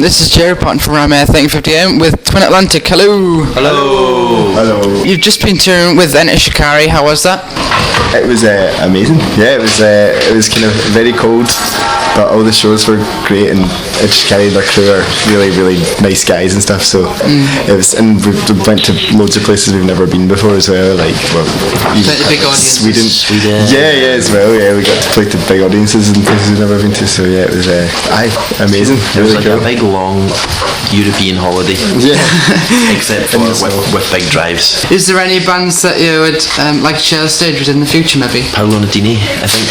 This is Jerry Potton from Ramair 3050M with Twin Atlantic. Hello. Hello. Hello. You've just been touring with Enter Shikari. How was that? It was amazing. Yeah, it was kind of very cold, but all the shows were great, and Shikari and their crew are really, really nice guys and stuff. So it was, and we went to loads of places we've never been before as well. Like, Big audiences. Sweden. Yeah, as well. Yeah, we got to play to big audiences and places we've never been to. So yeah, it was amazing. It was really like cool. a big long European holiday. Yeah. Except for with big drives. Is there any bands that you would like to share the stage with in the future, maybe? Paolo Nutini, I think.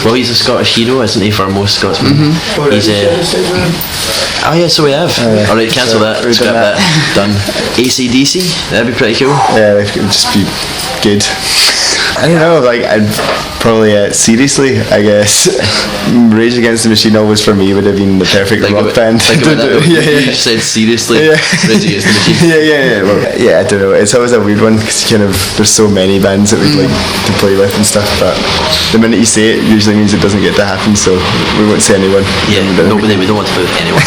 Well, he's a Scottish hero, isn't he, for most Scotsmen? He's oh yeah, so we have. Alright, cancel that. Scrap that. Done. AC/DC, that'd be pretty cool. Yeah, it would just be good. I don't know, like, I'd probably, seriously, I guess, Rage Against the Machine always for me would have been the perfect rock band. Think about that, yeah. You just said seriously, Rage Against the Machine. Well, I don't know, it's always a weird one, because there's so many bands that we'd like to play with and stuff, but the minute you say it, usually means it doesn't get to happen, so we won't say anyone. Yeah, nobody, we don't want to play with anyone.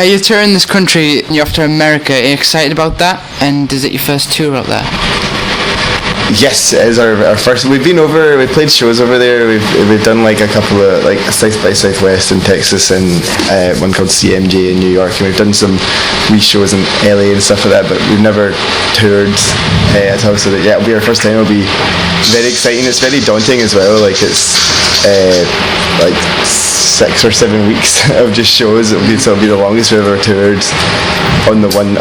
You're touring this country, you're off to America. Are you excited about that? And is it your first tour out there? Yes, it is our first. We've been over. We played shows over there. We've done like a couple of like South by Southwest in Texas and one called CMJ in New York, and we've done some wee shows in LA and stuff like that. But we've never toured at all. So that, yeah, it'll be our first time. It'll be very exciting. It's very daunting as well. Like it's like 6 or 7 weeks of just shows. It'll be the longest we've ever toured on the one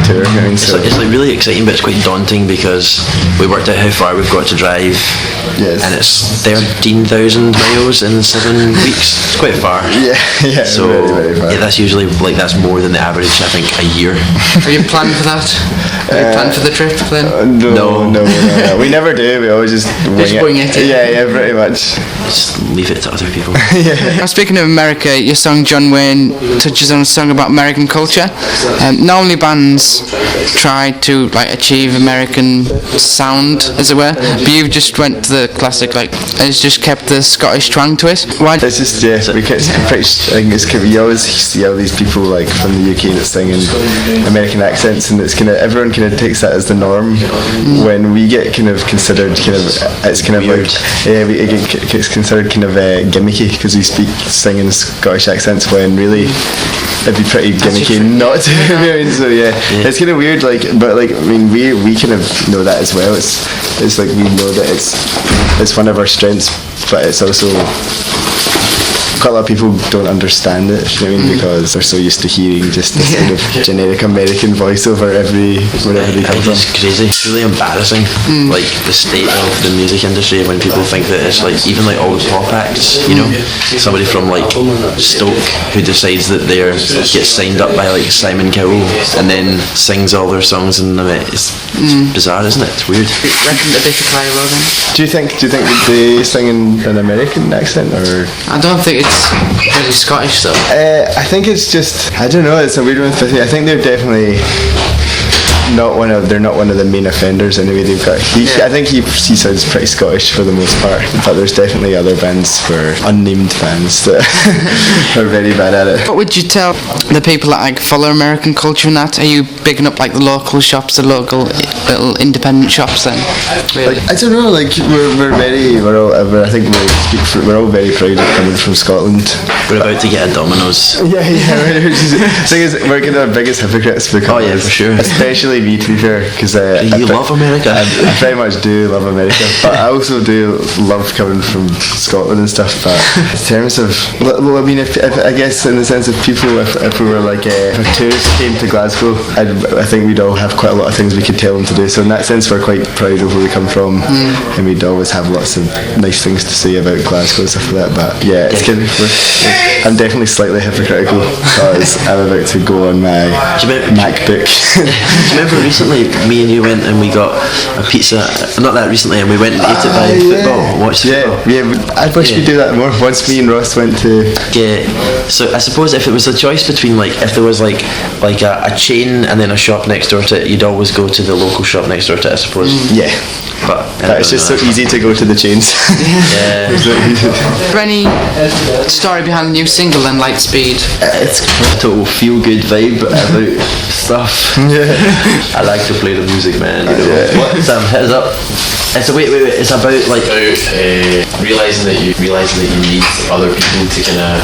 tour. I mean, so it's like really exciting, but it's quite daunting because we worked out how far we've got to drive, and it's 13,000 miles in 7 weeks. It's quite far. Yeah. So very, very far. yeah, that's usually like that's more than the average. I think a year. Are you planning for that? Are you planning for the trip then? No. We never do. We always just wing it. Yeah, pretty much. Just leave it to other people. Now, speaking of America, your song John Wayne touches on a song about American culture. Normally bands try to like achieve American sound, as it were, but you've just went to the classic, like, and it's just kept the Scottish twang to it. Why? It's just, we get you always see all these people like from the UK that sing in American accents, and it's everyone takes that as the norm. When we get considered it's kind of weird. It gets considered gimmicky because we sing in Scottish accents, when really it'd be pretty gimmicky not to. So it's kind of weird. We kind of know that as well. It's like we know that it's one of our strengths, but it's also quite a lot of people don't understand it, you know what I mean, because they're so used to hearing just this kind of generic American voiceover wherever they come from. It's crazy. It's really embarrassing, like the state of the music industry when people think that it's like even like old pop acts, you know, somebody from like Stoke who decides that they gets signed up by like Simon Cowell and then sings all their songs, and it's bizarre, isn't it? It's weird. Reckon a bit of Cairo then? Do you think they sing in an American accent, or? I don't think it's really Scottish though. I think it's just, I don't know, it's a weird one. I think they're definitely not one of the main offenders anyway. They've got I think he sounds pretty Scottish for the most part, but there's definitely other bands, for unnamed bands, that are very bad at it. What would you tell the people that like follow American culture and that? Are you bigging up like the local shops, the local little independent shops then? Really? I don't know, like we're all very proud of coming from Scotland. We're about to get a Domino's. Yeah. The thing is, we're kind of our biggest hypocrites because, oh yeah, for sure. Especially me, to be fair, because you love America. I very much do love America, but I also do love coming from Scotland and stuff. But in terms of, well, I mean, if I guess in the sense of people, if we were like if tourists came to Glasgow, I think we'd all have quite a lot of things we could tell them to do. So in that sense, we're quite proud of where we come from, and we'd always have lots of nice things to say about Glasgow and stuff like that. But yeah, it's good. I'm definitely slightly hypocritical because I'm about to go on my MacBook. Do you remember recently me and you went and we got a pizza, not that recently, and we went and ate it by football, watched the football? Yeah, I wish we'd do that more. Once me and Ross went to... Yeah, so I suppose if it was a choice between if there was like a chain and then a shop next door to it, you'd always go to the local shop next door to it, I suppose. Yeah. But it's just so easy to go to the chains. Yeah. Is there any story behind the new single then, Lightspeed? It's total feel good vibe about stuff. Yeah. I like to play the music, man. You know. What? Sam, hit us up. It's wait. It's about like realizing that you need other people to kind of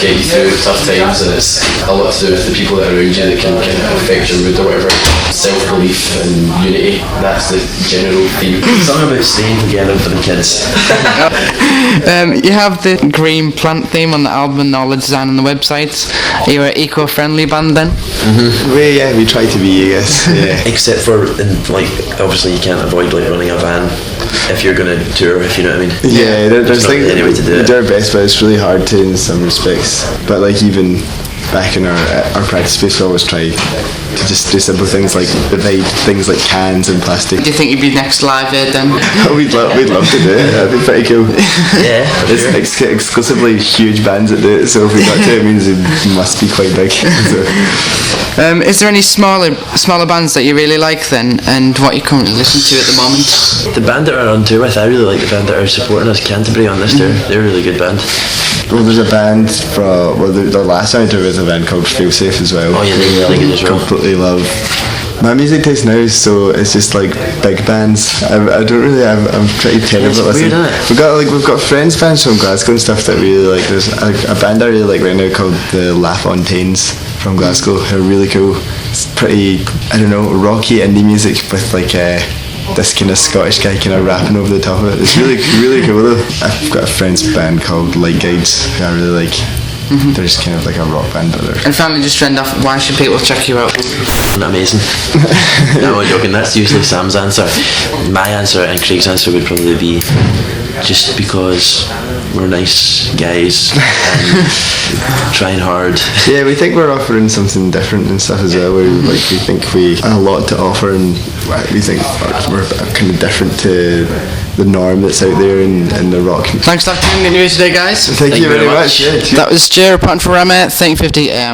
get you through tough times, and it's a lot to do with the people that are around you that can kind of affect your mood or whatever. Self-belief and unity, that's the general theme. something about staying together for the kids. You have the green plant theme on the album and all the design on the website. You're an eco-friendly band then? We try to be, I guess. Yeah. Except for like obviously you can't avoid like running a van if you're gonna tour, if you know what I mean. Yeah, there's not like really any way to do we it. do our best, but it's really hard to in some respects. But like even back in our practice space, we always try to just do simple things like avoid things like cans and plastic. Do you think you'd be next live here then? we'd love to do it. That'd be pretty cool. Yeah, It's exclusively huge bands that do it, so if we got to it, means it must be quite big. So. Is there any smaller bands that you really like then, and what you currently listen to at the moment? the band that we're on tour with, I really like the band that are supporting us, Canterbury, on this tour. They're a really good band. Well, there's a band from the last time I did was a band called Feel Safe as well. Oh yeah, they're really good as well. Completely love. My music taste now is so it's just like big bands. I don't really. I'm pretty terrible It's at listening. weird, isn't it? We've got friends bands from Glasgow and stuff that really like. There's a band I really like right now called the La Fontaines from Glasgow. They're really cool. It's pretty, I don't know, rocky indie music with like this kind of Scottish guy kind of rapping over the top of it. It's really really cool though. I've got a friend's band called Light Guides who I really like. They're just kind of like a rock band, but they're And finally, just trend off, why should people check you out? Amazing. No, I'm joking. That's usually Sam's answer. My answer and Craig's answer would probably be just because we're nice guys and trying hard. Yeah, we think we're offering something different and stuff as well. We think we have a lot to offer, and we think we're kind of different to the norm that's out there in the rock. Thanks for tuning in today, guys. Thank you very much. Yeah, cheers. That was Jay reporting for Ramair, 50 AM.